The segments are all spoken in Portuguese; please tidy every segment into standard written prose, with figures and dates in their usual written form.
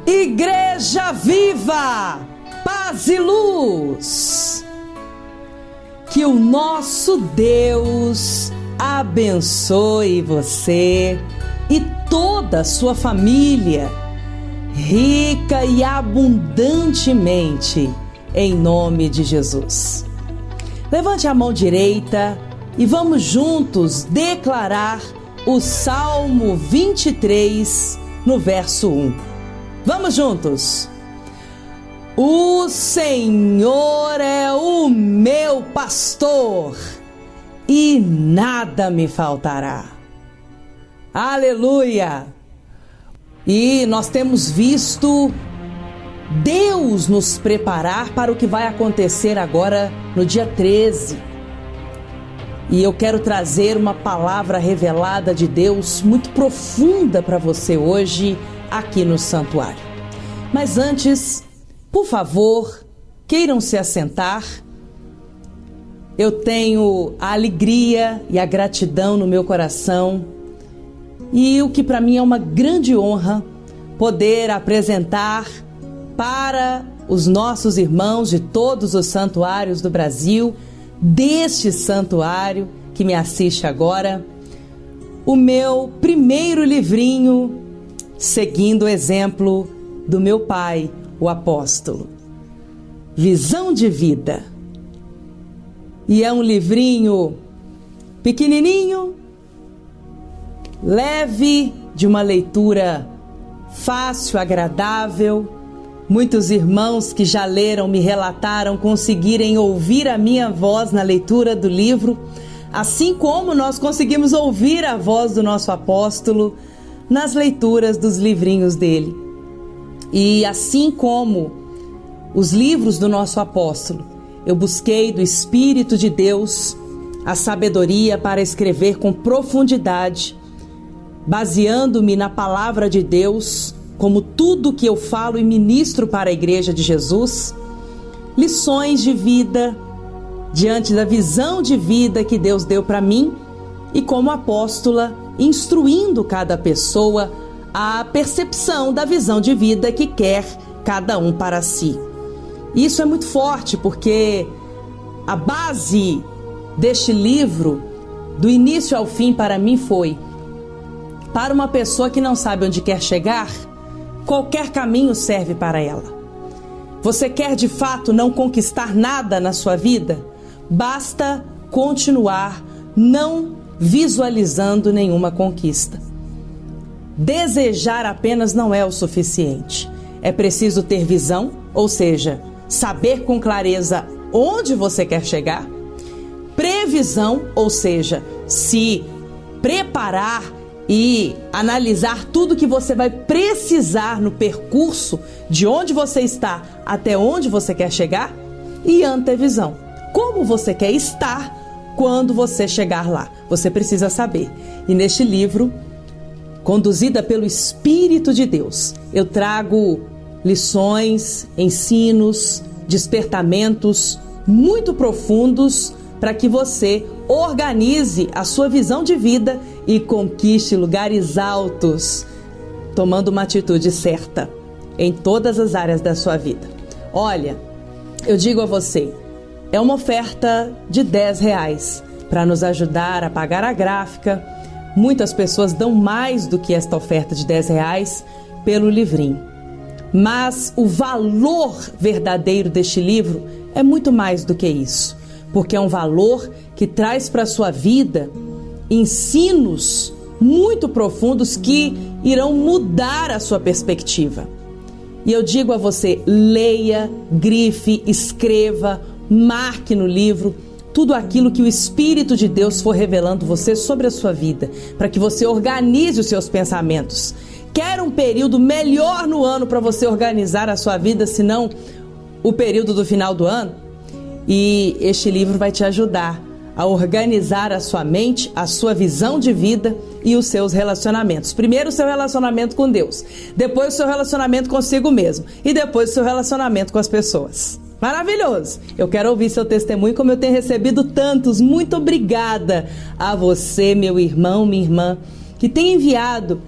Igreja Viva, paz e luz. Que o nosso Deus abençoe você e toda a sua família, rica e abundantemente, em nome de Jesus. Levante a mão direita e vamos juntos declarar o Salmo 23, no verso 1. Vamos juntos. O Senhor é o meu pastor e nada me faltará. Aleluia! E nós temos visto Deus nos preparar para o que vai acontecer agora no dia 13. E eu quero trazer uma palavra revelada de Deus muito profunda para você hoje aqui no santuário. Mas antes, por favor, queiram se assentar. Eu tenho a alegria e a gratidão no meu coração e o que para mim é uma grande honra poder apresentar para os nossos irmãos de todos os santuários do Brasil, deste santuário que me assiste agora, o meu primeiro livrinho, seguindo o exemplo do meu pai, o apóstolo. Visão de Vida. E é um livrinho pequenininho, leve, de uma leitura fácil, agradável. Muitos irmãos que já leram me relataram conseguirem ouvir a minha voz na leitura do livro, assim como nós conseguimos ouvir a voz do nosso apóstolo nas leituras dos livrinhos dele. E assim como os livros do nosso apóstolo, eu busquei do Espírito de Deus a sabedoria para escrever com profundidade, baseando-me na palavra de Deus, como tudo que eu falo e ministro para a Igreja de Jesus, lições de vida, diante da visão de vida que Deus deu para mim, e como apóstola, instruindo cada pessoa a percepção da visão de vida que quer cada um para si. Isso é muito forte porque a base deste livro, do início ao fim, para mim foi: para uma pessoa que não sabe onde quer chegar, qualquer caminho serve para ela. Você quer de fato não conquistar nada na sua vida? Basta continuar não visualizando nenhuma conquista. Desejar apenas não é o suficiente. É preciso ter visão, ou seja, saber com clareza onde você quer chegar. Previsão, ou seja, se preparar e analisar tudo que você vai precisar no percurso de onde você está até onde você quer chegar. E antevisão, como você quer estar quando você chegar lá. Você precisa saber. E neste livro, conduzida pelo Espírito de Deus, eu trago lições, ensinos, despertamentos muito profundos para que você organize a sua visão de vida e conquiste lugares altos, tomando uma atitude certa em todas as áreas da sua vida. Olha, eu digo a você, é uma oferta de R$10 para nos ajudar a pagar a gráfica. Muitas pessoas dão mais do que esta oferta de R$10 pelo livrinho. Mas o valor verdadeiro deste livro é muito mais do que isso, porque é um valor que traz para a sua vida ensinos muito profundos que irão mudar a sua perspectiva. E eu digo a você, leia, grife, escreva, marque no livro tudo aquilo que o Espírito de Deus for revelando você sobre a sua vida, para que você organize os seus pensamentos. Quer um período melhor no ano para você organizar a sua vida, senão o período do final do ano? E este livro vai te ajudar a organizar a sua mente, a sua visão de vida e os seus relacionamentos. Primeiro o seu relacionamento com Deus, depois o seu relacionamento consigo mesmo e depois o seu relacionamento com as pessoas. Maravilhoso! Eu quero ouvir seu testemunho, como eu tenho recebido tantos. Muito obrigada a você, meu irmão, minha irmã, que tem enviado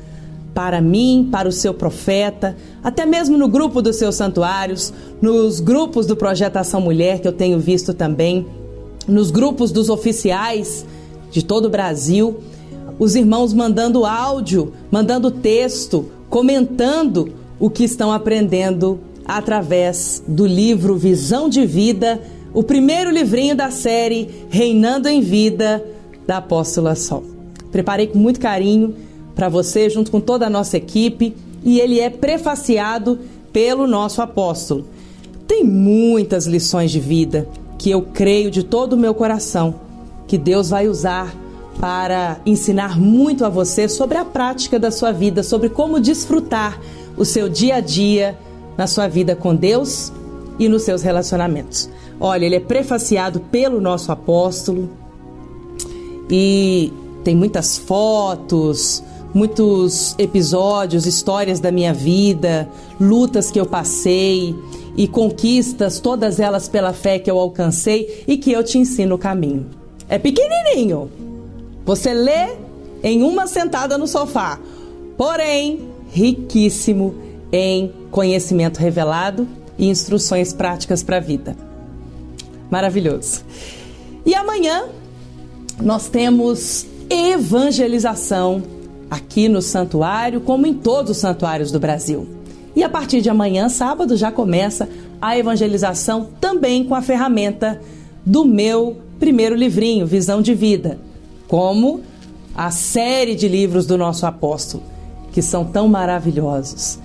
para mim, para o seu profeta, até mesmo no grupo dos seus santuários, nos grupos do Projeto Ação Mulher, que eu tenho visto também, nos grupos dos oficiais de todo o Brasil, os irmãos mandando áudio, mandando texto, comentando o que estão aprendendo através do livro Visão de Vida, o primeiro livrinho da série Reinando em Vida, da Apóstola Sol. Preparei com muito carinho para você, junto com toda a nossa equipe, e ele é prefaciado pelo nosso apóstolo. Tem muitas lições de vida que eu creio de todo o meu coração que Deus vai usar para ensinar muito a você sobre a prática da sua vida, sobre como desfrutar o seu dia a dia na sua vida com Deus e nos seus relacionamentos. Olha, ele é prefaciado pelo nosso apóstolo e tem muitas fotos, muitos episódios, histórias da minha vida, lutas que eu passei e conquistas, todas elas pela fé que eu alcancei e que eu te ensino o caminho. É pequenininho, você lê em uma sentada no sofá, porém riquíssimo em conhecimento revelado e instruções práticas para a vida. Maravilhoso. E amanhã nós temos evangelização aqui no santuário, como em todos os santuários do Brasil. E a partir de amanhã, sábado, já começa a evangelização também com a ferramenta do meu primeiro livrinho, Visão de Vida, como a série de livros do nosso apóstolo, que são tão maravilhosos.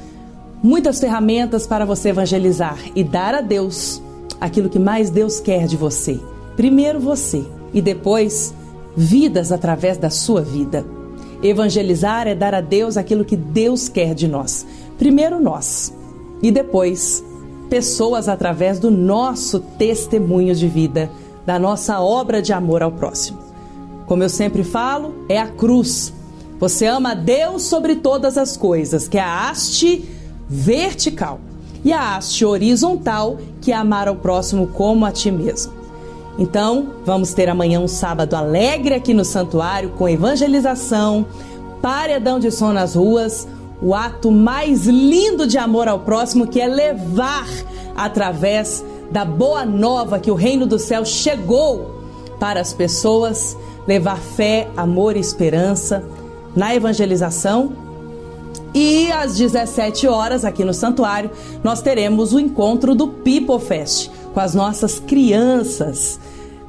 Muitas ferramentas para você evangelizar e dar a Deus aquilo que mais Deus quer de você. Primeiro você e depois vidas através da sua vida. Evangelizar é dar a Deus aquilo que Deus quer de nós. Primeiro nós e depois pessoas através do nosso testemunho de vida, da nossa obra de amor ao próximo. Como eu sempre falo, é a cruz. Você ama a Deus sobre todas as coisas, que é a haste vertical, e a haste horizontal, que é amar ao próximo como a ti mesmo. Então, vamos ter amanhã um sábado alegre aqui no santuário, com evangelização, paredão de som nas ruas, o ato mais lindo de amor ao próximo, que é levar através da boa nova que o reino do céu chegou para as pessoas, levar fé, amor e esperança na evangelização. E às 17 horas, aqui no santuário, nós teremos o encontro do People Fest, com as nossas crianças,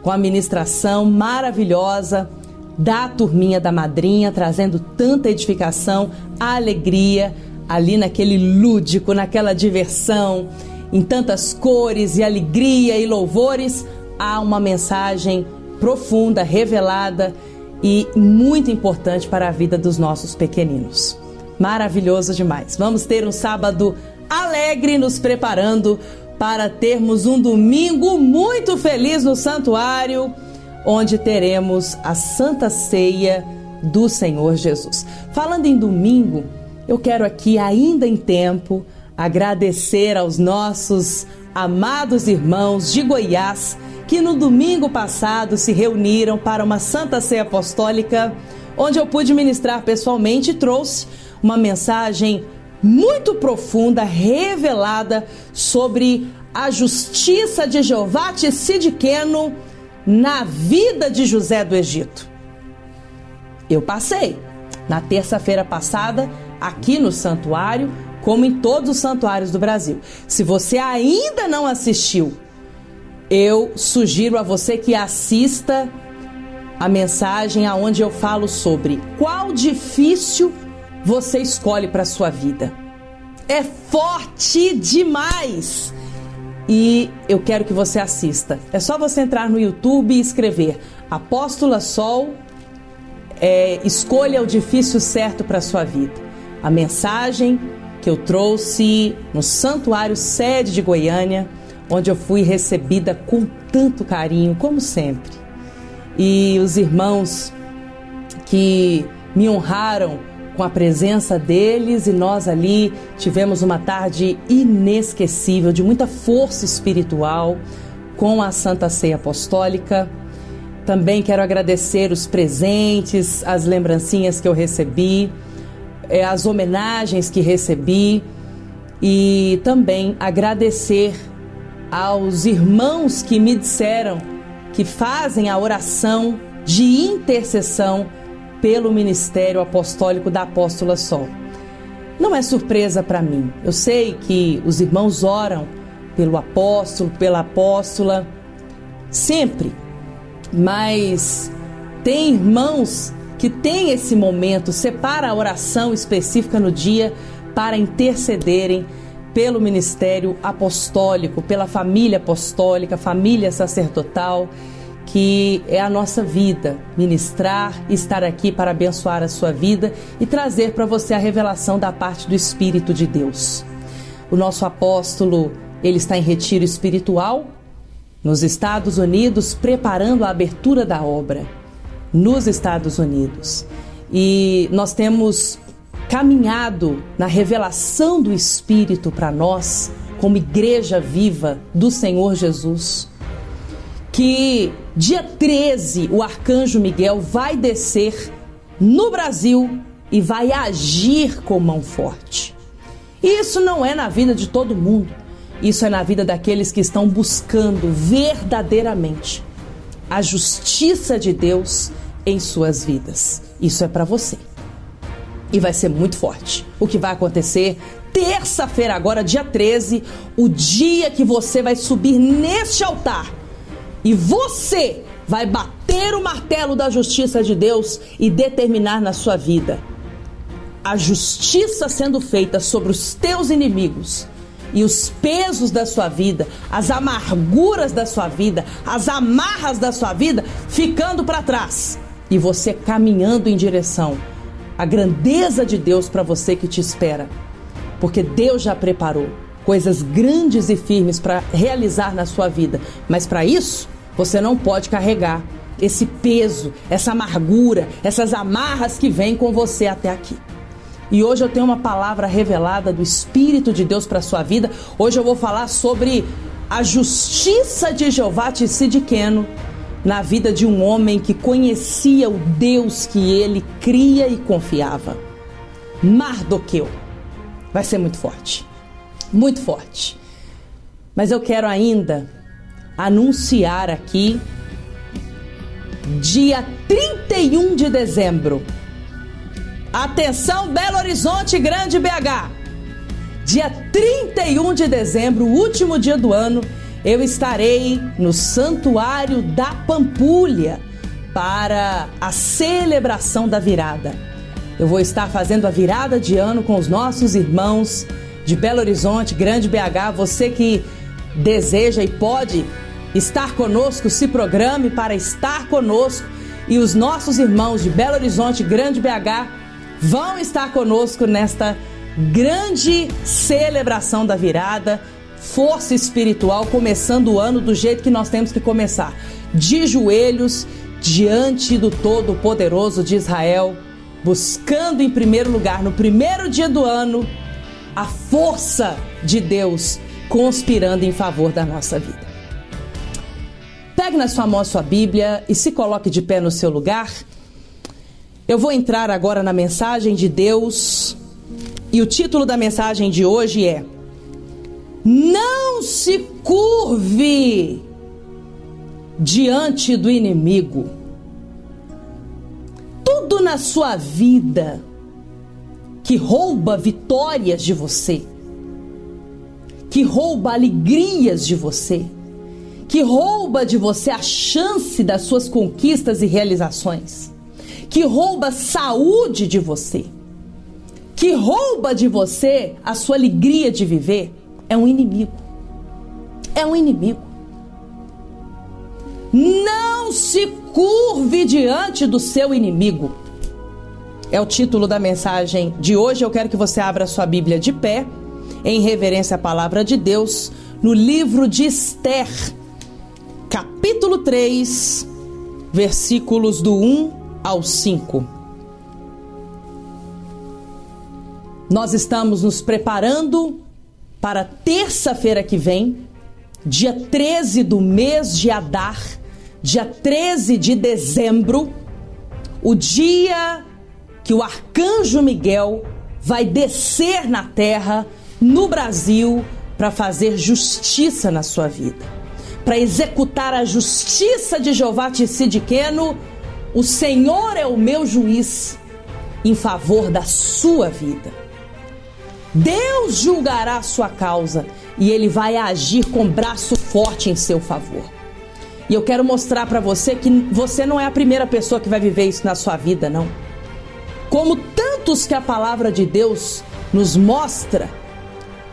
com a ministração maravilhosa da turminha da madrinha, trazendo tanta edificação, alegria, ali naquele lúdico, naquela diversão, em tantas cores e alegria e louvores. Há uma mensagem profunda, revelada e muito importante para a vida dos nossos pequeninos. Maravilhoso demais. Vamos ter um sábado alegre, nos preparando para termos um domingo muito feliz no santuário, onde teremos a Santa Ceia do Senhor Jesus. Falando em domingo, eu quero aqui, ainda em tempo, agradecer aos nossos amados irmãos de Goiás, que no domingo passado se reuniram para uma Santa Ceia Apostólica, onde eu pude ministrar pessoalmente e trouxe uma mensagem muito profunda, revelada sobre a justiça de Jeová Tsidkenu na vida de José do Egito. Eu passei na terça-feira passada aqui no santuário, como em todos os santuários do Brasil. Se você ainda não assistiu, eu sugiro a você que assista a mensagem aonde eu falo sobre qual difícil você escolhe para a sua vida. É forte demais! E eu quero que você assista. É só você entrar no YouTube e escrever Apóstola Sol, escolha o difícil certo para a sua vida. A mensagem que eu trouxe no Santuário Sede de Goiânia, onde eu fui recebida com tanto carinho, como sempre. E os irmãos que me honraram com a presença deles, e nós ali tivemos uma tarde inesquecível, de muita força espiritual, com a Santa Ceia Apostólica. Também quero agradecer os presentes, as lembrancinhas que eu recebi. as homenagens que recebi e também agradecer aos irmãos que me disseram que fazem a oração de intercessão pelo Ministério Apostólico da Apóstola Sol. Não é surpresa para mim. Eu sei que os irmãos oram pelo apóstolo, pela apóstola, sempre. Mas tem irmãos que têm esse momento, separa a oração específica no dia para intercederem pelo ministério apostólico, pela família apostólica, família sacerdotal, que é a nossa vida, ministrar, estar aqui para abençoar a sua vida e trazer para você a revelação da parte do Espírito de Deus. O nosso apóstolo, ele está em retiro espiritual nos Estados Unidos, preparando a abertura da obra nos Estados Unidos. E nós temos caminhado na revelação do Espírito para nós, como igreja viva do Senhor Jesus, que dia 13 o arcanjo Miguel vai descer no Brasil e vai agir com mão forte. E isso não é na vida de todo mundo, isso é na vida daqueles que estão buscando verdadeiramente a justiça de Deus em suas vidas. Isso é para você. E vai ser muito forte. O que vai acontecer terça-feira agora, dia 13, o dia que você vai subir neste altar e você vai bater o martelo da justiça de Deus e determinar na sua vida a justiça sendo feita sobre os teus inimigos e os pesos da sua vida, as amarguras da sua vida, as amarras da sua vida ficando para trás e você caminhando em direção à grandeza de Deus para você que te espera, porque Deus já preparou coisas grandes e firmes para realizar na sua vida, mas para isso você não pode carregar esse peso, essa amargura, essas amarras que vêm com você até aqui. E hoje eu tenho uma palavra revelada do Espírito de Deus para a sua vida. Hoje eu vou falar sobre a justiça de Jeová Tsidkenu na vida de um homem que conhecia o Deus que ele cria e confiava. Mardoqueu. Vai ser muito forte. Muito forte. Mas eu quero ainda anunciar aqui, dia 31 de dezembro. Atenção, Belo Horizonte, Grande BH. Dia 31 de dezembro, último dia do ano, eu estarei no Santuário da Pampulha para a celebração da virada. Eu vou estar fazendo a virada de ano com os nossos irmãos de Belo Horizonte, Grande BH. Você que deseja e pode estar conosco, se programe para estar conosco. E os nossos irmãos de Belo Horizonte, Grande BH, vão estar conosco nesta grande celebração da virada, força espiritual, começando o ano do jeito que nós temos que começar, de joelhos diante do Todo-Poderoso de Israel, buscando em primeiro lugar, no primeiro dia do ano, a força de Deus conspirando em favor da nossa vida. Pegue na sua mão a sua Bíblia e se coloque de pé no seu lugar. Eu vou entrar agora na mensagem de Deus e o título da mensagem de hoje é: não se curve diante do inimigo. Tudo na sua vida que rouba vitórias de você, que rouba alegrias de você, que rouba de você a chance das suas conquistas e realizações, que rouba a saúde de você, que rouba de você a sua alegria de viver, é um inimigo. É um inimigo. Não se curve diante do seu inimigo. É o título da mensagem de hoje. Eu quero que você abra a sua Bíblia de pé, em reverência à palavra de Deus, no livro de Esther, capítulo 3, versículos do 1 ao 5. Nós estamos nos preparando para terça-feira que vem, dia 13 do mês de Adar, dia 13 de dezembro, o dia que o arcanjo Miguel vai descer na terra, no Brasil, para fazer justiça na sua vida, para executar a justiça de Jeová Tsidkenu. O Senhor é o meu juiz em favor da sua vida. Deus julgará a sua causa e Ele vai agir com braço forte em seu favor. E eu quero mostrar para você que você não é a primeira pessoa que vai viver isso na sua vida, não. Como tantos que a palavra de Deus nos mostra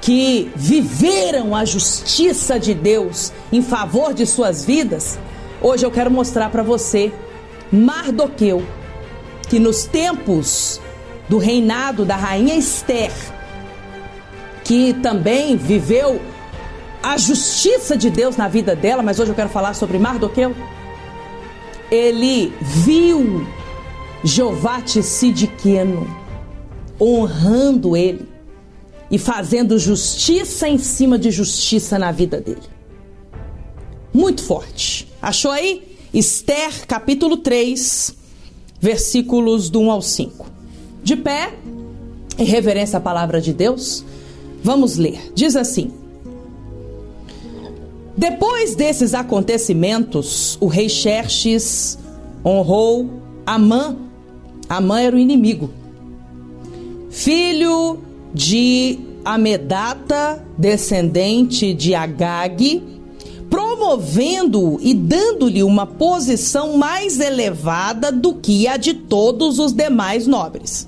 que viveram a justiça de Deus em favor de suas vidas, hoje eu quero mostrar para você Mardoqueu, que nos tempos do reinado da rainha Esther, que também viveu a justiça de Deus na vida dela, mas hoje eu quero falar sobre Mardoqueu. Ele viu Jeová Tsidkenu honrando ele e fazendo justiça em cima de justiça na vida dele. Muito forte. Achou aí? Esther, capítulo 3, versículos do 1 ao 5. De pé, em reverência à palavra de Deus, vamos ler. Diz assim: depois desses acontecimentos, o rei Xerxes honrou Amã. Amã era o inimigo, filho de Amedata, descendente de Agag, promovendo-o e dando-lhe uma posição mais elevada do que a de todos os demais nobres.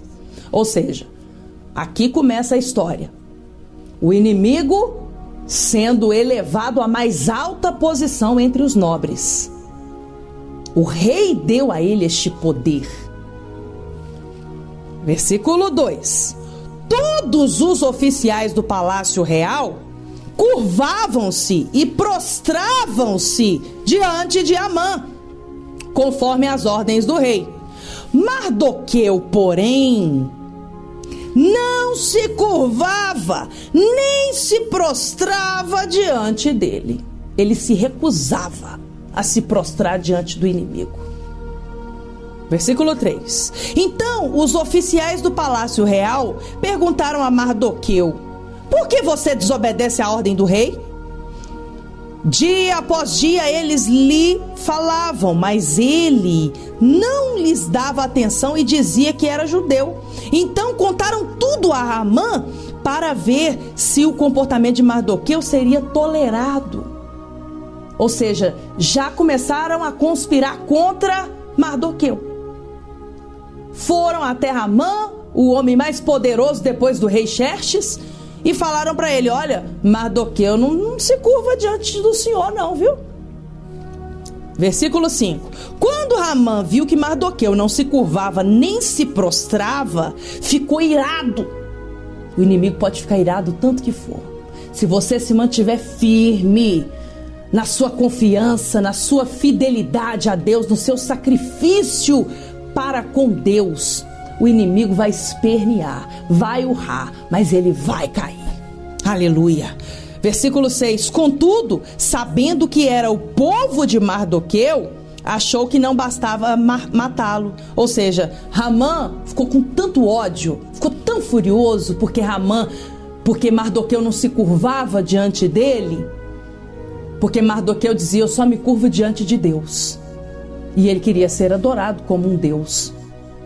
Ou seja, aqui começa a história. O inimigo sendo elevado à mais alta posição entre os nobres. O rei deu a ele este poder. Versículo 2. Todos os oficiais do palácio real curvavam-se e prostravam-se diante de Amã, conforme as ordens do rei. Mardoqueu, porém, não se curvava, nem se prostrava diante dele. Ele se recusava a se prostrar diante do inimigo. Versículo 3. Então, os oficiais do palácio real perguntaram a Mardoqueu: por que você desobedece à ordem do rei? Dia após dia eles lhe falavam, mas ele não lhes dava atenção e dizia que era judeu. Então contaram tudo a Amã para ver se o comportamento de Mardoqueu seria tolerado. Ou seja, já começaram a conspirar contra Mardoqueu. Foram até Amã, o homem mais poderoso depois do rei Xerxes, e falaram para ele: olha, Mardoqueu não se curva diante do senhor não, viu? Versículo 5. Quando Amã viu que Mardoqueu não se curvava nem se prostrava, ficou irado. O inimigo pode ficar irado tanto que for. Se você se mantiver firme na sua confiança, na sua fidelidade a Deus, no seu sacrifício para com Deus, o inimigo vai espernear, vai urrar, mas ele vai cair. Aleluia. Versículo 6. Contudo, sabendo que era o povo de Mardoqueu, achou que não bastava matá-lo. Ou seja, Amã ficou com tanto ódio, ficou tão furioso porque Mardoqueu não se curvava diante dele, porque Mardoqueu dizia: eu só me curvo diante de Deus. E ele queria ser adorado como um Deus.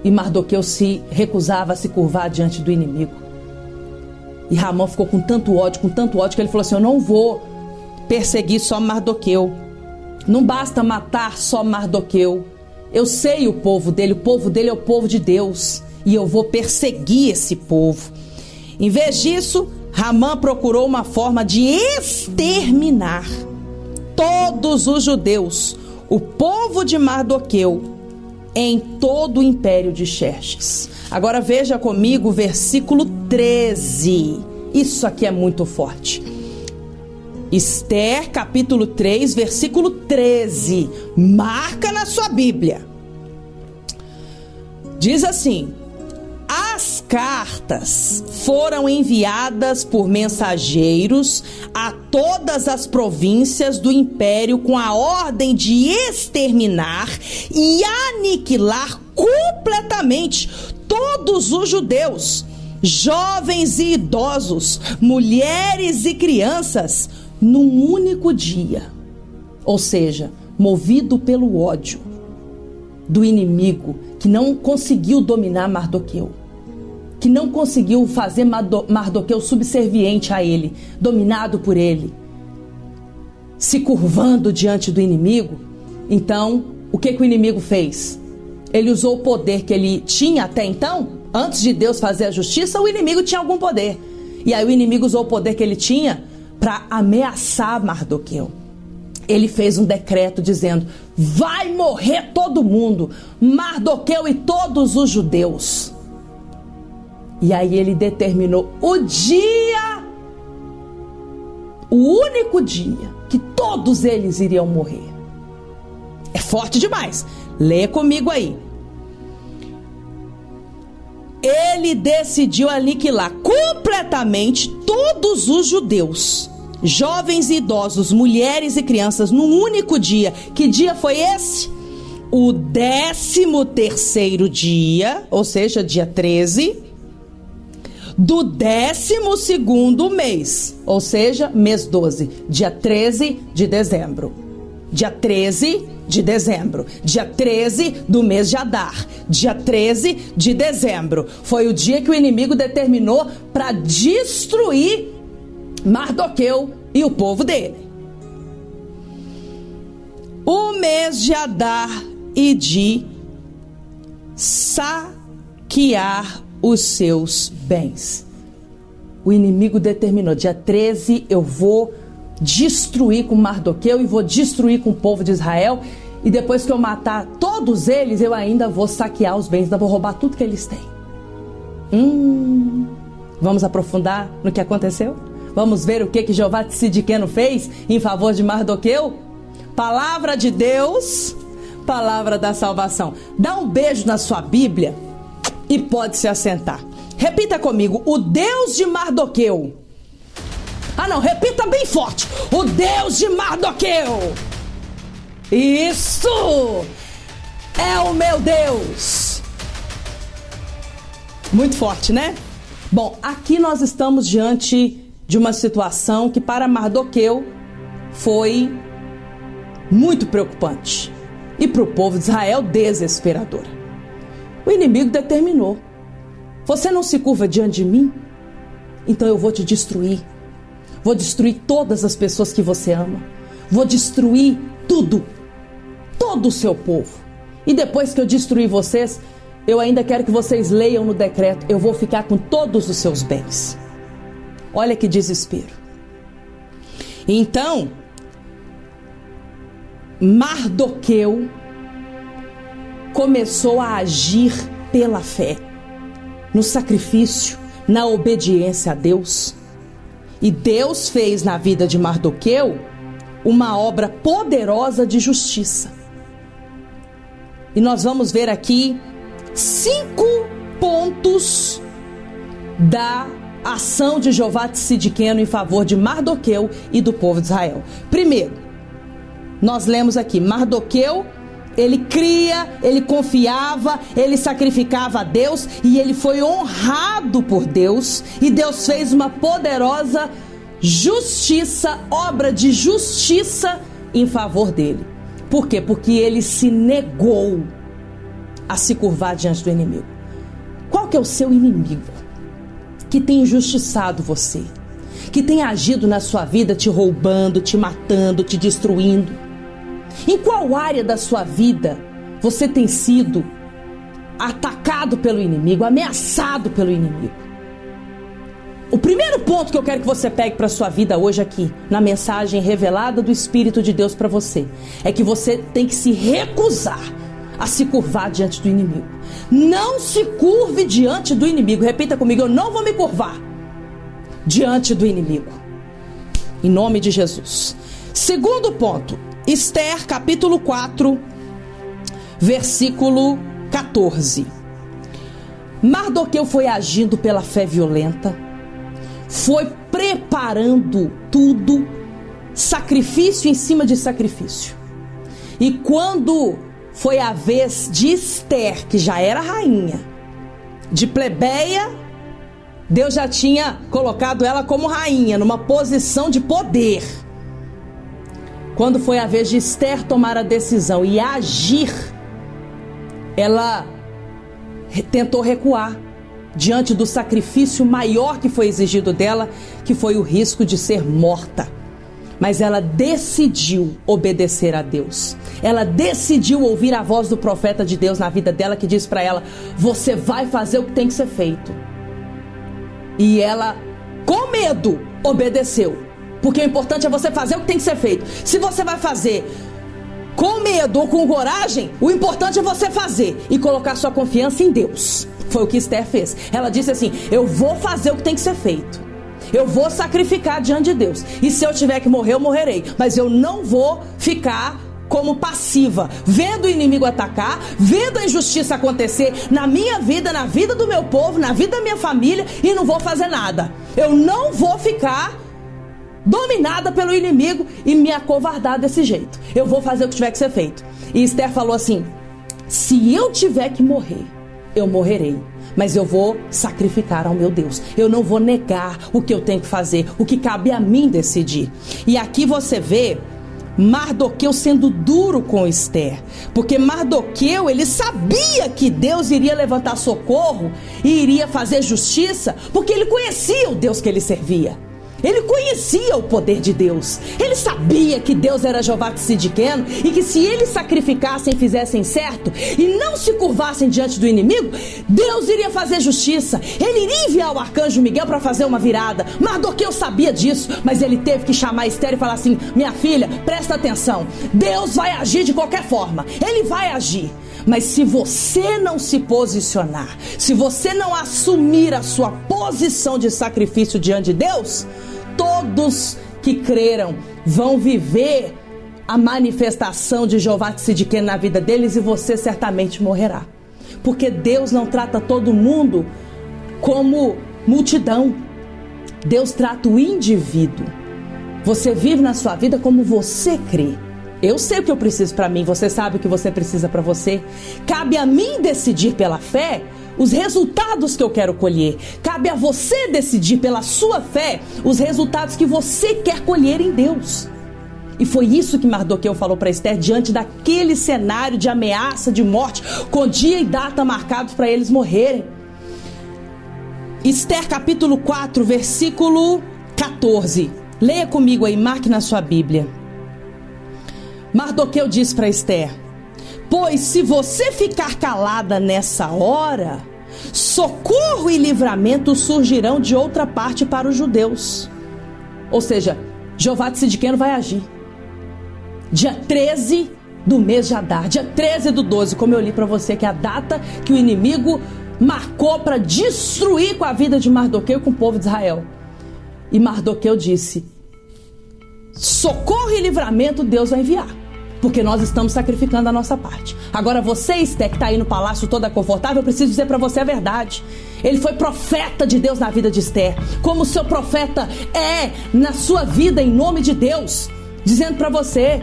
E Mardoqueu se recusava a se curvar diante do inimigo. E Amã ficou com tanto ódio, que ele falou assim: eu não vou perseguir só Mardoqueu. Não basta matar só Mardoqueu. Eu sei o povo dele é o povo de Deus. E eu vou perseguir esse povo. Em vez disso, Amã procurou uma forma de exterminar todos os judeus, o povo de Mardoqueu, em todo o império de Xerxes. Agora veja comigo o versículo 13. Isso aqui é muito forte. Esther, capítulo 3, versículo 13. Marca na sua Bíblia. Diz assim: as cartas foram enviadas por mensageiros a todas as províncias do império com a ordem de exterminar e aniquilar completamente todos os judeus, jovens e idosos, mulheres e crianças, num único dia. Ou seja, movido pelo ódio do inimigo, que não conseguiu dominar Mardoqueu, que não conseguiu fazer Mardoqueu subserviente a ele, dominado por ele, se curvando diante do inimigo. Então, o que o inimigo fez? Ele usou o poder que ele tinha até então. Antes de Deus fazer a justiça, o inimigo tinha algum poder. E aí o inimigo usou o poder que ele tinha para ameaçar Mardoqueu. Ele fez um decreto dizendo: vai morrer todo mundo, Mardoqueu e todos os judeus. E aí ele determinou o dia, o único dia, que todos eles iriam morrer. É forte demais. Leia comigo aí. Ele decidiu aniquilar completamente todos os judeus, jovens e idosos, mulheres e crianças, num único dia. Que dia foi esse? O 13º dia, ou seja, dia 13, do 12º mês, ou seja, mês 12, dia 13 de dezembro. Dia 13 de dezembro, dia 13 do mês de Adar, dia 13 de dezembro. Foi o dia que o inimigo determinou para destruir Mardoqueu e o povo dele. O mês de Adar e de saquear os seus bens. O inimigo determinou: dia 13 eu vou destruir com Mardoqueu e vou destruir com o povo de Israel, e depois que eu matar todos eles, eu ainda vou saquear os bens, ainda vou roubar tudo que eles têm. Vamos aprofundar no que aconteceu? Vamos ver o que Jeová Tzidkenu fez em favor de Mardoqueu? Palavra de Deus, palavra da salvação. Dá um beijo na sua Bíblia e pode se assentar. Repita comigo: o Deus de Mardoqueu. Não, repita bem forte: o Deus de Mardoqueu. Isso é o meu Deus. Muito forte, né? Bom, aqui nós estamos diante de uma situação que para Mardoqueu foi muito preocupante e para o povo de Israel desesperadora. O inimigo determinou: você não se curva diante de mim? Então eu vou te destruir. Vou destruir todas as pessoas que você ama. Vou destruir tudo, todo o seu povo. E depois que eu destruir vocês, eu ainda quero que vocês leiam no decreto: eu vou ficar com todos os seus bens. Olha que desespero. Então, Mardoqueu começou a agir pela fé, no sacrifício, na obediência a Deus. E Deus fez na vida de Mardoqueu uma obra poderosa de justiça. E nós vamos ver aqui 5 pontos da ação de Jeová Tzidkenu em favor de Mardoqueu e do povo de Israel. Primeiro, nós lemos aqui: Mardoqueu, ele cria, ele confiava, ele sacrificava a Deus e ele foi honrado por Deus. E Deus fez uma poderosa justiça, obra de justiça em favor dele. Por quê? Porque ele se negou a se curvar diante do inimigo. Qual que é o seu inimigo que tem injustiçado você? Que tem agido na sua vida te roubando, te matando, te destruindo? Em qual área da sua vida você tem sido atacado pelo inimigo, ameaçado pelo inimigo? O primeiro ponto que eu quero que você pegue para a sua vida hoje aqui, na mensagem revelada do Espírito de Deus para você, é que você tem que se recusar a se curvar diante do inimigo. Não se curve diante do inimigo. Repita comigo: eu não vou me curvar diante do inimigo. Em nome de Jesus. Segundo ponto, Esther, capítulo 4, versículo 14. Mardoqueu foi agindo pela fé violenta, foi preparando tudo, sacrifício em cima de sacrifício. E quando foi a vez de Esther, que já era rainha, de plebeia Deus já tinha colocado ela como rainha, numa posição de poder. Quando foi a vez de Esther tomar a decisão e agir, ela tentou recuar diante do sacrifício maior que foi exigido dela, que foi o risco de ser morta. Mas ela decidiu obedecer a Deus. Ela decidiu ouvir a voz do profeta de Deus na vida dela, que diz para ela: você vai fazer o que tem que ser feito. E ela, com medo, obedeceu. Porque o importante é você fazer o que tem que ser feito. Se você vai fazer com medo ou com coragem, o importante é você fazer e colocar sua confiança em Deus. Foi o que Esther fez. Ela disse assim: eu vou fazer o que tem que ser feito. Eu vou sacrificar diante de Deus. E se eu tiver que morrer, eu morrerei. Mas eu não vou ficar como passiva, vendo o inimigo atacar, vendo a injustiça acontecer na minha vida, na vida do meu povo, na vida da minha família, e não vou fazer nada. Eu não vou ficar dominada pelo inimigo e me acovardar desse jeito. Eu vou fazer o que tiver que ser feito. E Esther falou assim: se eu tiver que morrer, eu morrerei. Mas eu vou sacrificar ao meu Deus. Eu não vou negar o que eu tenho que fazer, o que cabe a mim decidir. E aqui você vê Mardoqueu sendo duro com Esther, porque Mardoqueu, ele sabia que Deus iria levantar socorro e iria fazer justiça, porque ele conhecia o Deus que ele servia. Ele conhecia o poder de Deus. Ele sabia que Deus era Jeová Tsidkenu e que se eles sacrificassem e fizessem certo e não se curvassem diante do inimigo, Deus iria fazer justiça. Ele iria enviar o arcanjo Miguel para fazer uma virada. Mardoqueu sabia disso, mas ele teve que chamar Esther e falar assim: minha filha, presta atenção, Deus vai agir de qualquer forma. Ele vai agir. Mas se você não se posicionar, se você não assumir a sua posição de sacrifício diante de Deus, todos que creram vão viver a manifestação de Jeová Tsidkenu na vida deles e você certamente morrerá. Porque Deus não trata todo mundo como multidão. Deus trata o indivíduo. Você vive na sua vida como você crê. Eu sei o que eu preciso para mim, você sabe o que você precisa para você. Cabe a mim decidir pela fé os resultados que eu quero colher. Cabe a você decidir pela sua fé os resultados que você quer colher em Deus. E foi isso que Mardoqueu falou para Esther diante daquele cenário de ameaça de morte, com dia e data marcados para eles morrerem. Esther capítulo 4, versículo 14. Leia comigo aí, marque na sua Bíblia. Mardoqueu disse para Esther: pois se você ficar calada nessa hora, socorro e livramento surgirão de outra parte para os judeus. Ou seja, Jeová Tsidkenu vai agir. Dia 13 do mês de Adar, dia 13 do 12, como eu li para você, que é a data que o inimigo marcou para destruir com a vida de Mardoqueu e com o povo de Israel. E Mardoqueu disse: socorro e livramento Deus vai enviar, porque nós estamos sacrificando a nossa parte. Agora você, Esther, que está aí no palácio toda confortável, eu preciso dizer para você a verdade. Ele foi profeta de Deus na vida de Esther, como o seu profeta é na sua vida, em nome de Deus, dizendo para você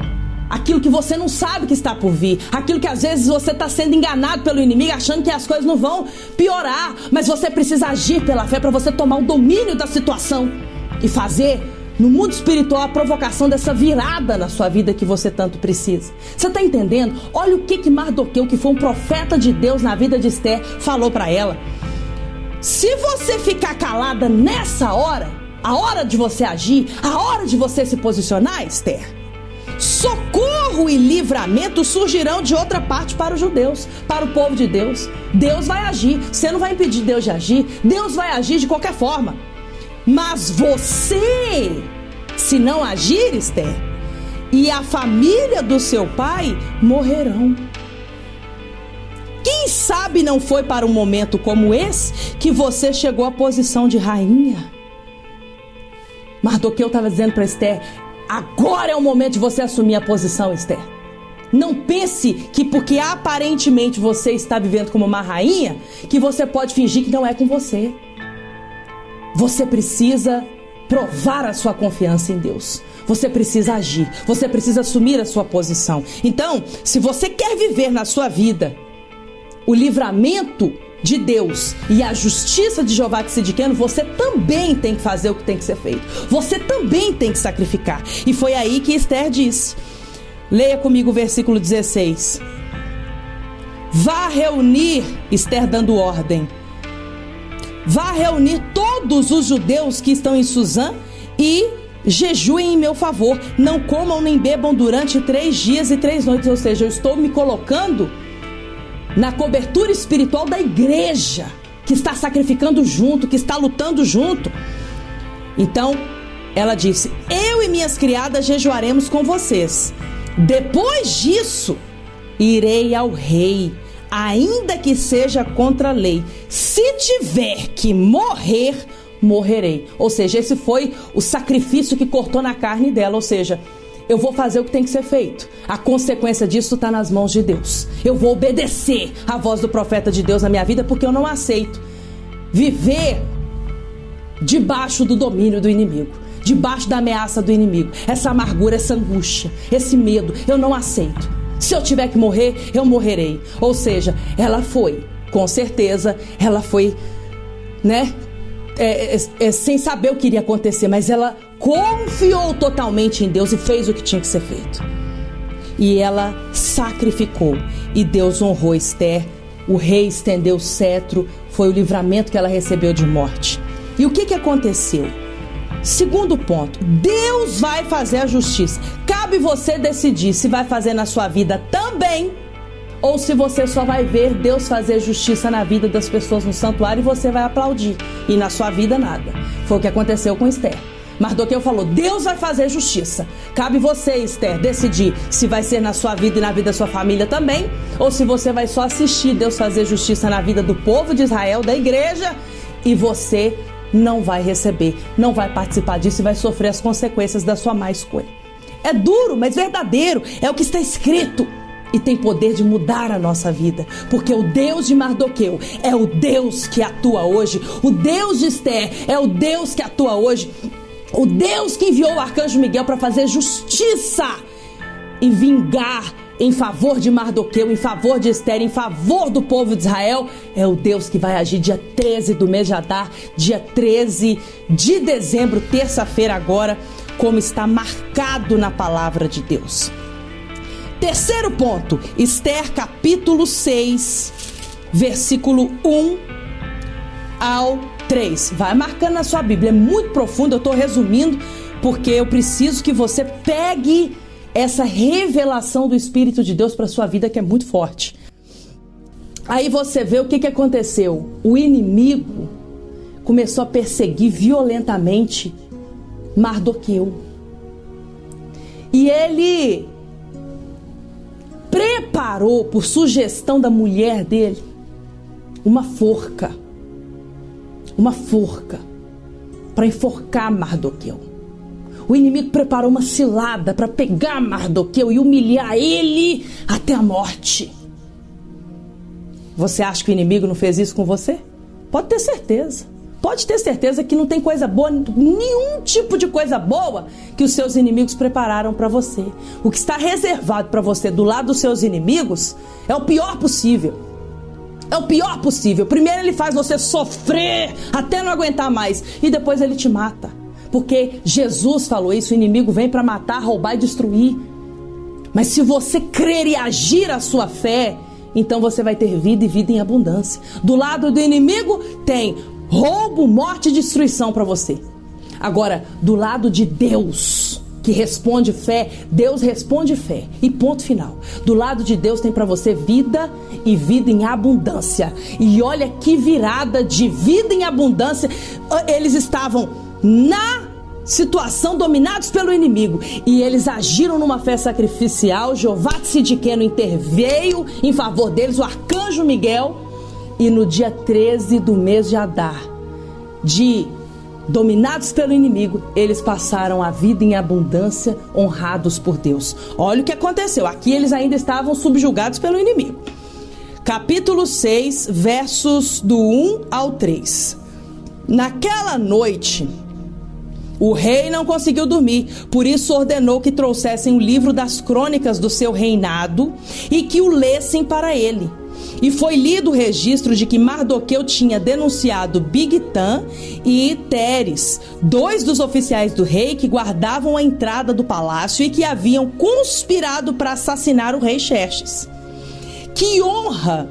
aquilo que você não sabe que está por vir, aquilo que às vezes você está sendo enganado pelo inimigo, achando que as coisas não vão piorar, mas você precisa agir pela fé para você tomar o domínio da situação e fazer no mundo espiritual a provocação dessa virada na sua vida que você tanto precisa. Você está entendendo? Olha o que Mardoqueu, que foi um profeta de Deus na vida de Esther, falou para ela: se você ficar calada nessa hora, a hora de você agir, a hora de você se posicionar, Esther, socorro e livramento surgirão de outra parte para os judeus, para o povo de Deus. Deus vai agir. Você não vai impedir Deus de agir. Deus vai agir de qualquer forma. Mas você, se não agir, Esther, e a família do seu pai morrerão. Quem sabe não foi para um momento como esse que você chegou à posição de rainha? Mardoqueu estava dizendo para Esther: agora é o momento de você assumir a posição, Esther. Não pense que porque aparentemente você está vivendo como uma rainha, que você pode fingir que não é com você. Você precisa provar a sua confiança em Deus. Você precisa agir. Você precisa assumir a sua posição. Então, se você quer viver na sua vida o livramento de Deus e a justiça de Jeová Tsidkenu, você também tem que fazer o que tem que ser feito. Você também tem que sacrificar. E foi aí que Esther disse. Leia comigo o versículo 16. Vá reunir, Esther dando ordem, vá reunir todos os judeus que estão em Suzã e jejuem em meu favor. Não comam nem bebam durante 3 dias e 3 noites. Ou seja, eu estou me colocando na cobertura espiritual da igreja, que está sacrificando junto, que está lutando junto. Então, ela disse, eu e minhas criadas jejuaremos com vocês. Depois disso, irei ao rei, ainda que seja contra a lei. Se tiver que morrer, morrerei. Ou seja, esse foi o sacrifício que cortou na carne dela. Ou seja, eu vou fazer o que tem que ser feito. A consequência disso está nas mãos de Deus. Eu vou obedecer à voz do profeta de Deus na minha vida, porque eu não aceito viver debaixo do domínio do inimigo, debaixo da ameaça do inimigo. Essa amargura, essa angústia, esse medo, eu não aceito. Se eu tiver que morrer, eu morrerei. Ou seja, ela foi, com certeza, ela foi, sem saber o que iria acontecer, mas ela confiou totalmente em Deus e fez o que tinha que ser feito. E ela sacrificou, e Deus honrou Esther. O rei estendeu o cetro, foi o livramento que ela recebeu de morte. E o que aconteceu? Segundo ponto, Deus vai fazer a justiça. Cabe você decidir se vai fazer na sua vida também, ou se você só vai ver Deus fazer justiça na vida das pessoas no santuário e você vai aplaudir, e na sua vida nada. Foi o que aconteceu com Esther. Mardoqueu falou, Deus vai fazer justiça. Cabe você, Esther, decidir se vai ser na sua vida e na vida da sua família também, ou se você vai só assistir Deus fazer justiça na vida do povo de Israel, da igreja, e você não vai receber, não vai participar disso e vai sofrer as consequências da sua má escolha. É duro, mas verdadeiro, é o que está escrito. E tem poder de mudar a nossa vida, porque o Deus de Mardoqueu é o Deus que atua hoje. O Deus de Esther é o Deus que atua hoje. O Deus que enviou o arcanjo Miguel para fazer justiça e vingar em favor de Mardoqueu, em favor de Esther, em favor do povo de Israel, é o Deus que vai agir dia 13 do mês de Adar, dia 13 de dezembro, terça-feira agora, como está marcado na palavra de Deus. Terceiro ponto, Esther capítulo 6, versículo 1 ao 3. Vai marcando na sua Bíblia, é muito profundo, eu estou resumindo, porque eu preciso que você pegue essa revelação do Espírito de Deus para a sua vida, que é muito forte. Aí você vê o que aconteceu. O inimigo começou a perseguir violentamente Mardoqueu. E ele preparou, por sugestão da mulher dele, uma forca para enforcar Mardoqueu. O inimigo preparou uma cilada para pegar Mardoqueu e humilhar ele até a morte. Você acha que o inimigo não fez isso com você? Pode ter certeza. Pode ter certeza que não tem coisa boa, nenhum tipo de coisa boa que os seus inimigos prepararam para você. O que está reservado para você do lado dos seus inimigos é o pior possível. É o pior possível. Primeiro ele faz você sofrer até não aguentar mais e depois ele te mata. Porque Jesus falou isso, o inimigo vem para matar, roubar e destruir. Mas se você crer e agir a sua fé, então você vai ter vida e vida em abundância. Do lado do inimigo tem roubo, morte e destruição para você. Agora, do lado de Deus, que responde fé, Deus responde fé. E ponto final. Do lado de Deus tem para você vida e vida em abundância. E olha que virada de vida em abundância. Eles estavam na situação dominados pelo inimigo e eles agiram numa fé sacrificial. Jeová Tsidkenu interveio em favor deles, o arcanjo Miguel, e no dia 13 do mês de Adar, dominados pelo inimigo, eles passaram a vida em abundância, honrados por Deus. Olha o que aconteceu, aqui eles ainda estavam subjugados pelo inimigo. Capítulo 6, versos do 1 ao 3. Naquela noite, o rei não conseguiu dormir, por isso ordenou que trouxessem o livro das crônicas do seu reinado e que o lessem para ele. e foi lido o registro de que Mardoqueu tinha denunciado Bigtan e Teres, 2 dos oficiais do rei que guardavam a entrada do palácio e que haviam conspirado para assassinar o rei Xerxes. Que honra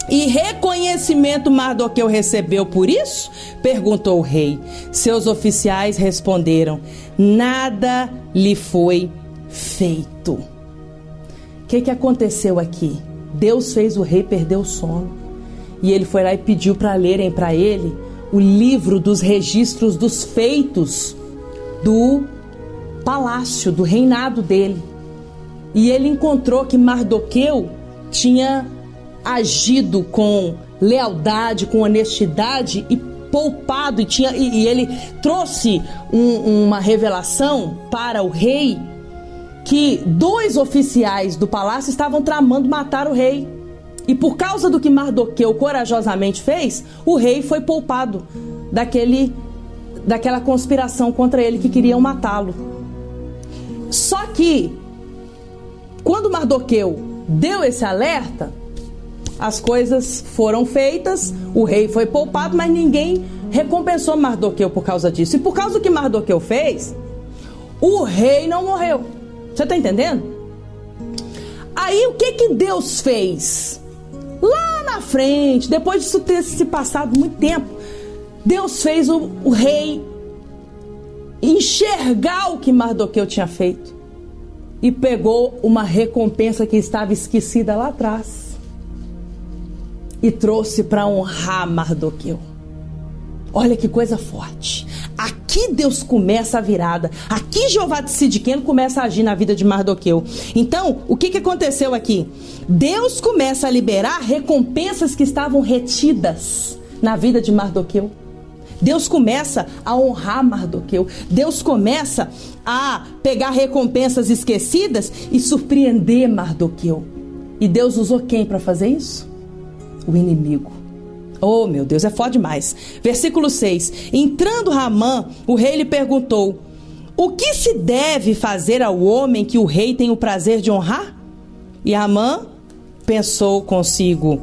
e reconhecimento Mardoqueu recebeu por isso? Perguntou o rei. Seus oficiais responderam: nada lhe foi feito. O que aconteceu aqui? Deus fez o rei perder o sono. E ele foi lá e pediu para lerem para ele o livro dos registros dos feitos do palácio, do reinado dele. E ele encontrou que Mardoqueu tinha agido com lealdade, com honestidade e poupado. E ele trouxe uma revelação para o rei que 2 oficiais do palácio estavam tramando matar o rei. E por causa do que Mardoqueu corajosamente fez, o rei foi poupado daquela conspiração contra ele que queriam matá-lo. Só que, quando Mardoqueu deu esse alerta, as coisas foram feitas, o rei foi poupado, mas ninguém recompensou Mardoqueu por causa disso. E por causa do que Mardoqueu fez, o rei não morreu. Você está entendendo? Aí o que Deus fez? Lá na frente, depois disso ter se passado muito tempo, Deus fez o rei enxergar o que Mardoqueu tinha feito e pegou uma recompensa que estava esquecida lá atrás e trouxe para honrar Mardoqueu. Olha que coisa forte. Aqui Deus começa a virada. Aqui Jeová Tzidkenu começa a agir na vida de Mardoqueu. Então, o que aconteceu aqui? Deus começa a liberar recompensas que estavam retidas na vida de Mardoqueu. Deus começa a honrar Mardoqueu. Deus começa a pegar recompensas esquecidas e surpreender Mardoqueu. E Deus usou quem para fazer isso? O inimigo. Oh, meu Deus, é forte demais. Versículo 6. Entrando Ramã, o rei lhe perguntou: o que se deve fazer ao homem que o rei tem o prazer de honrar? E Ramã pensou consigo: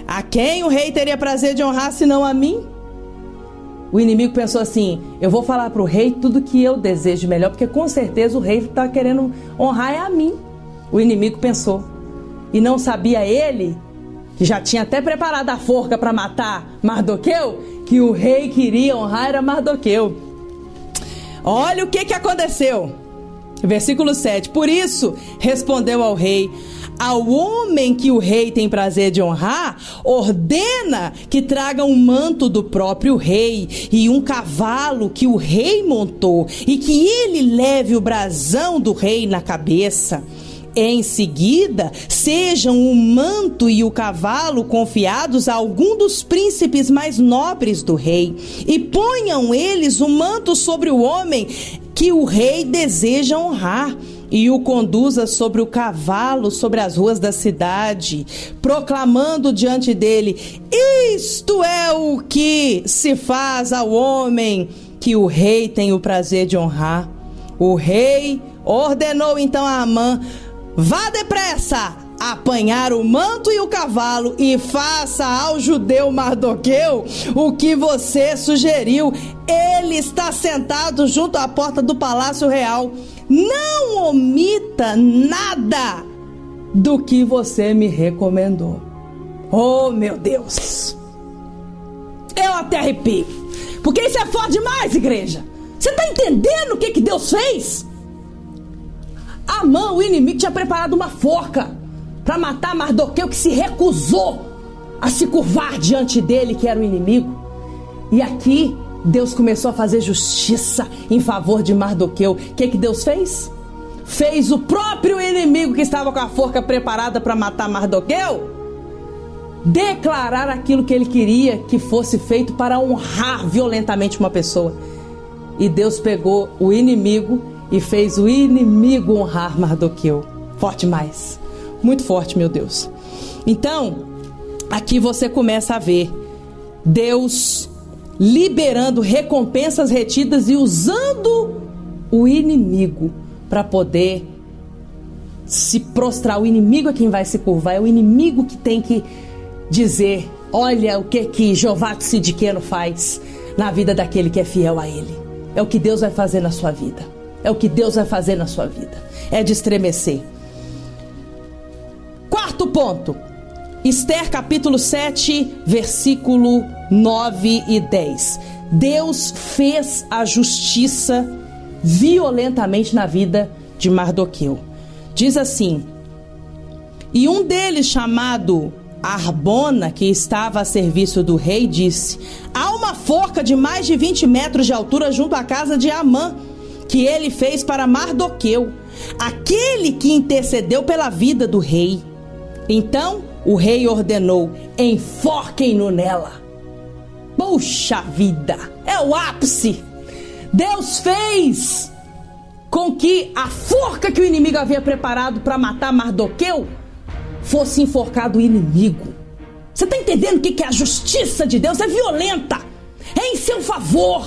a quem o rei teria prazer de honrar senão a mim? O inimigo pensou assim: eu vou falar para o rei tudo que eu desejo de melhor, porque com certeza o rei está querendo honrar é a mim. O inimigo pensou. E não sabia ele, que já tinha até preparado a forca para matar Mardoqueu, que o rei queria honrar era Mardoqueu. Olha o que aconteceu. Versículo 7. Por isso, respondeu ao rei: ao homem que o rei tem prazer de honrar, ordena que traga um manto do próprio rei e um cavalo que o rei montou, e que ele leve o brasão do rei na cabeça. Em seguida, sejam o manto e o cavalo confiados a algum dos príncipes mais nobres do rei, e ponham eles o manto sobre o homem que o rei deseja honrar, e o conduza sobre o cavalo, sobre as ruas da cidade, proclamando diante dele: isto é o que se faz ao homem que o rei tem o prazer de honrar. O rei ordenou então a Amã: vá depressa apanhar o manto e o cavalo e faça ao judeu Mardoqueu o que você sugeriu. Ele está sentado junto à porta do palácio real. Não omita nada do que você me recomendou. Oh, meu Deus! Eu até arrepio, porque isso é forte demais, igreja. Você está entendendo o que Deus fez? Amã, o inimigo, tinha preparado uma forca para matar Mardoqueu, que se recusou a se curvar diante dele, que era o inimigo. E aqui Deus começou a fazer justiça em favor de Mardoqueu. O que Deus fez? Fez o próprio inimigo que estava com a forca preparada para matar Mardoqueu declarar aquilo que ele queria que fosse feito para honrar violentamente uma pessoa. E Deus pegou o inimigo e fez o inimigo honrar Mardoqueu. Forte demais. Muito forte, meu Deus. Então, aqui você começa a ver Deus liberando recompensas retidas e usando o inimigo para poder se prostrar. O inimigo é quem vai se curvar, é o inimigo que tem que dizer: olha o que Jeová Tsidkenu faz na vida daquele que é fiel a ele. É o que Deus vai fazer na sua vida. É o que Deus vai fazer na sua vida. É de estremecer. Quarto ponto. Esther capítulo 7, versículo 9 e 10. Deus fez a justiça violentamente na vida de Mardoqueu. Diz assim: e um deles, chamado Arbona, que estava a serviço do rei, disse: há uma forca de mais de 20 metros de altura junto à casa de Amã, que ele fez para Mardoqueu, aquele que intercedeu pela vida do rei. Então o rei ordenou: enforquem-no nela. Puxa vida, é o ápice. Deus fez com que a forca que o inimigo havia preparado para matar Mardoqueu fosse enforcado o inimigo. Você está entendendo o que é a justiça de Deus? É violenta, é em seu favor.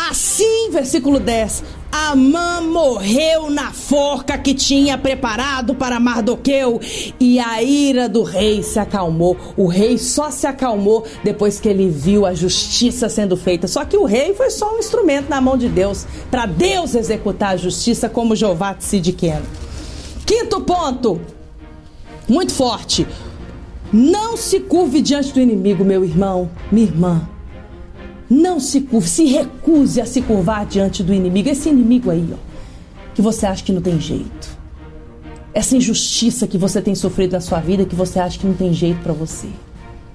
Assim, versículo 10, Amã morreu na forca que tinha preparado para Mardoqueu, e a ira do rei se acalmou. O rei só se acalmou depois que ele viu a justiça sendo feita. Só que o rei foi só um instrumento na mão de Deus, para Deus executar a justiça, como Jeová Tsidkenu. Quinto ponto, muito forte: não se curve diante do inimigo, meu irmão, minha irmã. Não se curve, se recuse a se curvar diante do inimigo. Esse inimigo aí, ó, que você acha que não tem jeito. Essa injustiça que você tem sofrido na sua vida, que você acha que não tem jeito para você.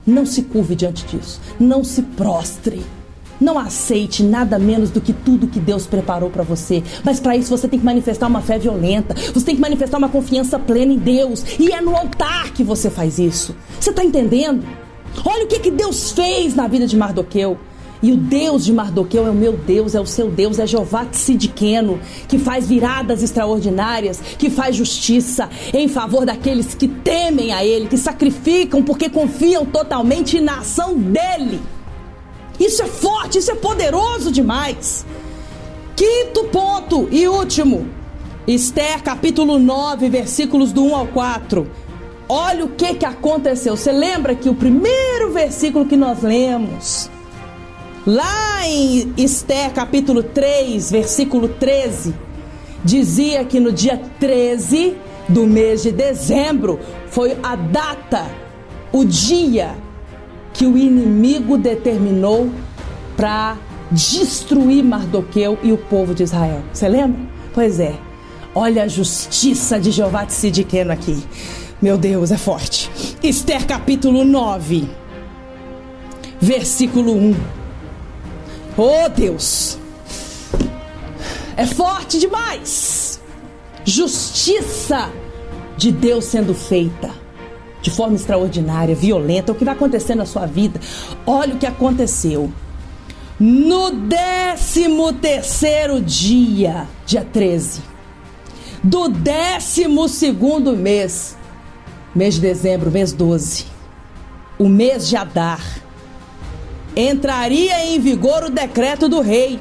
Não se curve diante disso. Não se prostre. Não aceite nada menos do que tudo que Deus preparou para você. Mas para isso você tem que manifestar uma fé violenta. Você tem que manifestar uma confiança plena em Deus. E é no altar que você faz isso. Você está entendendo? Olha o que Deus fez na vida de Mardoqueu. E o Deus de Mardoqueu é o meu Deus, é o seu Deus, é Jeová Tsidkenu, que faz viradas extraordinárias, que faz justiça em favor daqueles que temem a Ele, que sacrificam porque confiam totalmente na ação dEle. Isso é forte, isso é poderoso demais. Quinto ponto e último, Esther capítulo 9, versículos do 1 ao 4. Olha o que aconteceu. Você lembra que o primeiro versículo que nós lemos, lá em Esther capítulo 3, versículo 13, dizia que no dia 13 do mês de dezembro foi a data, o dia que o inimigo determinou para destruir Mardoqueu e o povo de Israel. Você lembra? Pois é. Olha a justiça de Jeová Tsidkenu aqui. Meu Deus, é forte. Esther capítulo 9, versículo 1. Oh Deus, é forte demais. Justiça de Deus sendo feita de forma extraordinária, violenta. O que vai acontecer na sua vida? Olha o que aconteceu. No 13º dia, dia 13, do 12º mês, mês de dezembro, mês 12, o mês de Adar, entraria em vigor o decreto do rei.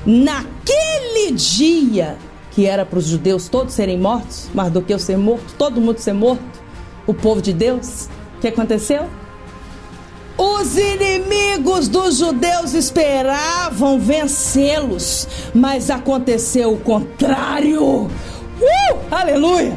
Naquele dia, que era para os judeus todos serem mortos, Mardoqueu ser morto, todo mundo ser morto, o povo de Deus, o que aconteceu? Os inimigos dos judeus esperavam vencê-los, mas aconteceu o contrário. Aleluia!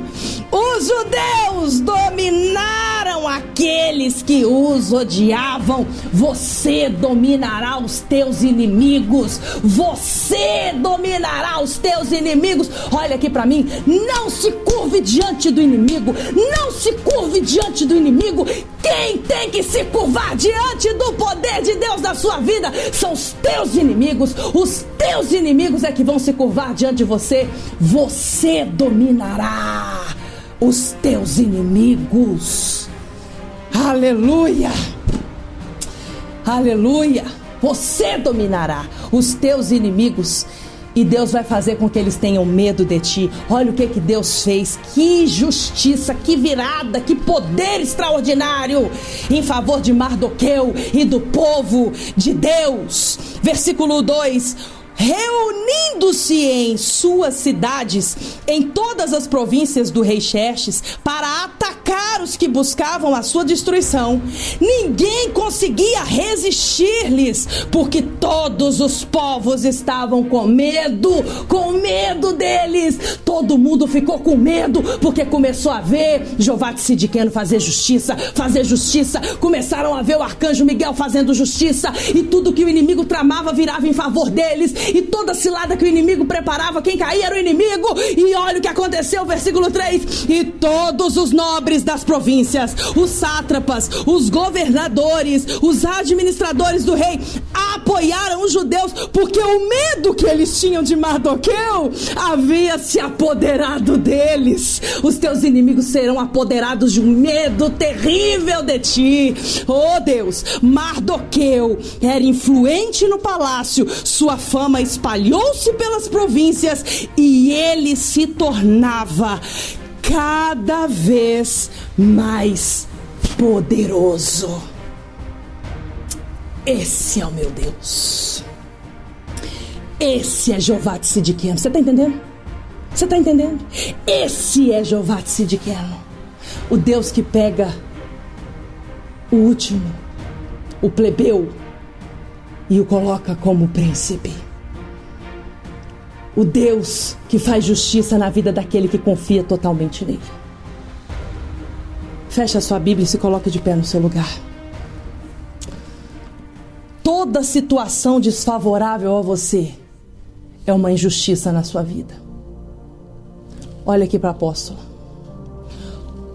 Os judeus dominaram aqueles que os odiavam. Você dominará os teus inimigos. Você dominará os teus inimigos. Olha aqui para mim. Não se curve diante do inimigo. Não se curve diante do inimigo. Quem tem que se curvar diante do poder de Deus na sua vida são os teus inimigos. Os teus inimigos é que vão se curvar diante de você. Você dominará os teus inimigos. Aleluia! Aleluia! Você dominará os teus inimigos e Deus vai fazer com que eles tenham medo de ti. Olha o que Deus fez. Que justiça, que virada, que poder extraordinário em favor de Mardoqueu e do povo de Deus. Versículo 2. reunindo-se em suas cidades, em todas as províncias do rei Xerxes, para atacar os que buscavam a sua destruição. Ninguém conseguia resistir-lhes, porque todos os povos estavam com medo deles. Todo mundo ficou com medo, porque começou a ver Jovate-Sidiqueno fazer justiça. Começaram a ver o arcanjo Miguel fazendo justiça, e tudo que o inimigo tramava virava em favor deles, e toda cilada que o inimigo preparava, quem caía era o inimigo. E olha o que aconteceu, versículo 3: e todos os nobres das províncias, os sátrapas, os governadores, os administradores do rei apoiaram os judeus, porque o medo que eles tinham de Mardoqueu havia se apoderado deles. Os teus inimigos serão apoderados de um medo terrível de ti. Oh Deus, Mardoqueu era influente no palácio, sua fama espalhou-se pelas províncias e ele se tornava cada vez mais poderoso. Esse é o meu Deus. Esse é Jovate-Sidiqueno. Você está entendendo? Você está entendendo? Esse é Jovate-Sidiqueno. O Deus que pega o último, o plebeu, e o coloca como príncipe. O Deus que faz justiça na vida daquele que confia totalmente nele. Feche a sua Bíblia e se coloque de pé no seu lugar. Toda situação desfavorável a você é uma injustiça na sua vida. Olha aqui para o apóstolo.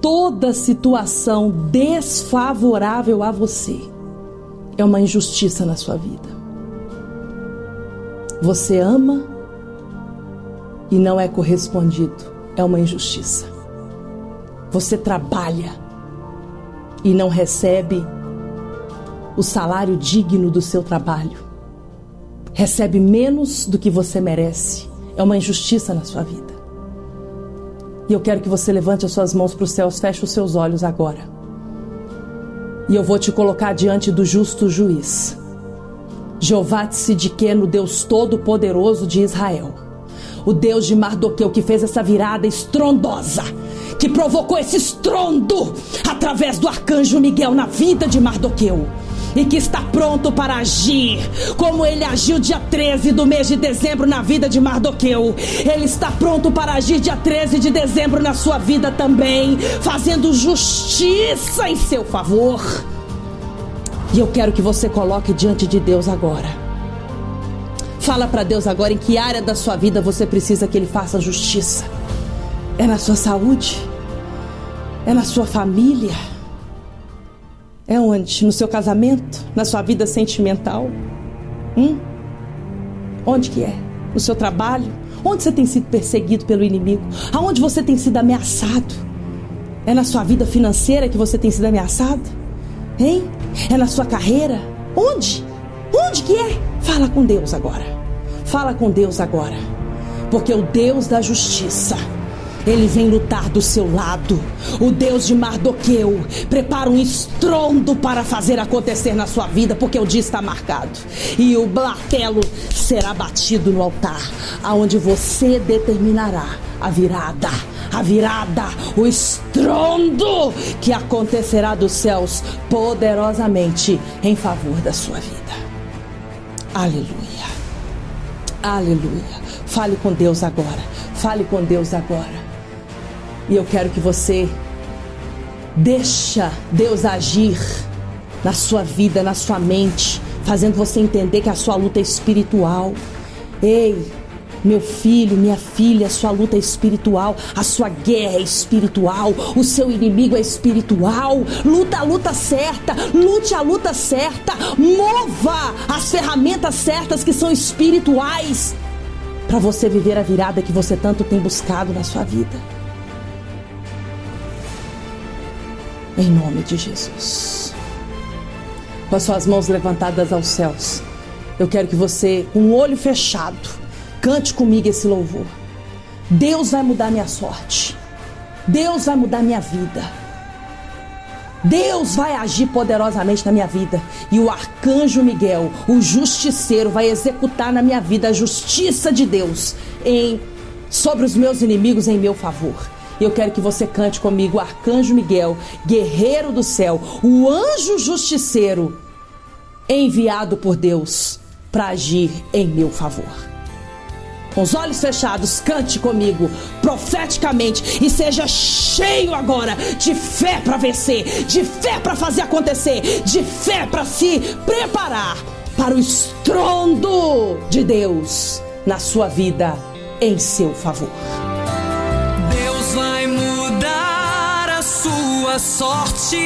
Toda situação desfavorável a você é uma injustiça na sua vida. Você ama e não é correspondido, é uma injustiça. Você trabalha e não recebe o salário digno do seu trabalho, recebe menos do que você merece, é uma injustiça na sua vida. E eu quero que você levante as suas mãos para os céus, feche os seus olhos agora, e eu vou te colocar diante do justo juiz, Jovate-Sidiqueno, Deus Todo-Poderoso de Israel, o Deus de Mardoqueu, que fez essa virada estrondosa, que provocou esse estrondo através do arcanjo Miguel na vida de Mardoqueu, e que está pronto para agir como ele agiu dia 13 do mês de dezembro na vida de Mardoqueu. Ele está pronto para agir dia 13 de dezembro na sua vida também, fazendo justiça em seu favor. E eu quero que você coloque diante de Deus agora. Fala para Deus agora em que área da sua vida você precisa que Ele faça justiça. É na sua saúde? É na sua família? É onde? No seu casamento? Na sua vida sentimental? Onde que é? No seu trabalho? Onde você tem sido perseguido pelo inimigo? Aonde você tem sido ameaçado? É na sua vida financeira que você tem sido ameaçado? Hein? É na sua carreira? Onde? Onde que é? Fala com Deus agora. Fala com Deus agora. Porque o Deus da justiça, Ele vem lutar do seu lado. O Deus de Mardoqueu prepara um estrondo para fazer acontecer na sua vida, porque o dia está marcado. E o martelo será batido no altar, aonde você determinará a virada, o estrondo que acontecerá dos céus poderosamente em favor da sua vida. Aleluia. Aleluia. Fale com Deus agora. Fale com Deus agora. E eu quero que você deixa Deus agir na sua vida, na sua mente, fazendo você entender que a sua luta é espiritual. Ei, meu filho, minha filha, a sua luta é espiritual, a sua guerra é espiritual, o seu inimigo é espiritual. Luta a luta certa, lute a luta certa, mova as ferramentas certas que são espirituais, para você viver a virada que você tanto tem buscado na sua vida. Em nome de Jesus. Com as suas mãos levantadas aos céus, eu quero que você, com o olho fechado, cante comigo esse louvor. Deus vai mudar minha sorte. Deus vai mudar minha vida. Deus vai agir poderosamente na minha vida. E o arcanjo Miguel, o justiceiro, vai executar na minha vida a justiça de Deus sobre os meus inimigos em meu favor. Eu quero que você cante comigo: arcanjo Miguel, guerreiro do céu, o anjo justiceiro enviado por Deus para agir em meu favor. Com os olhos fechados, cante comigo profeticamente e seja cheio agora de fé para vencer, de fé para fazer acontecer, de fé para se preparar para o estrondo de Deus na sua vida em seu favor. Deus vai mudar a sua sorte,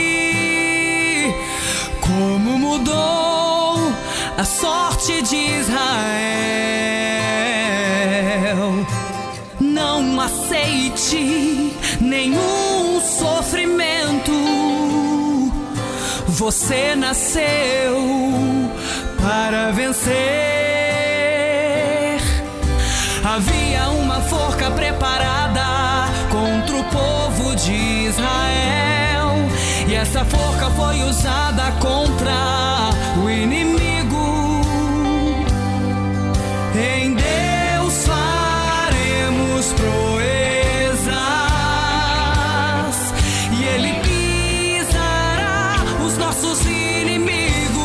como mudou a sorte de Israel. Não aceite nenhum sofrimento. Você nasceu para vencer. Havia uma forca preparada contra o povo de Israel, e essa forca foi usada contra o inimigo. Em Deus faremos proezas, e Ele pisará os nossos inimigos.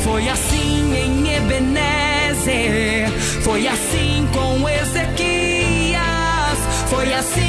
Foi assim em Ebenezer, foi assim com Ezequias, foi assim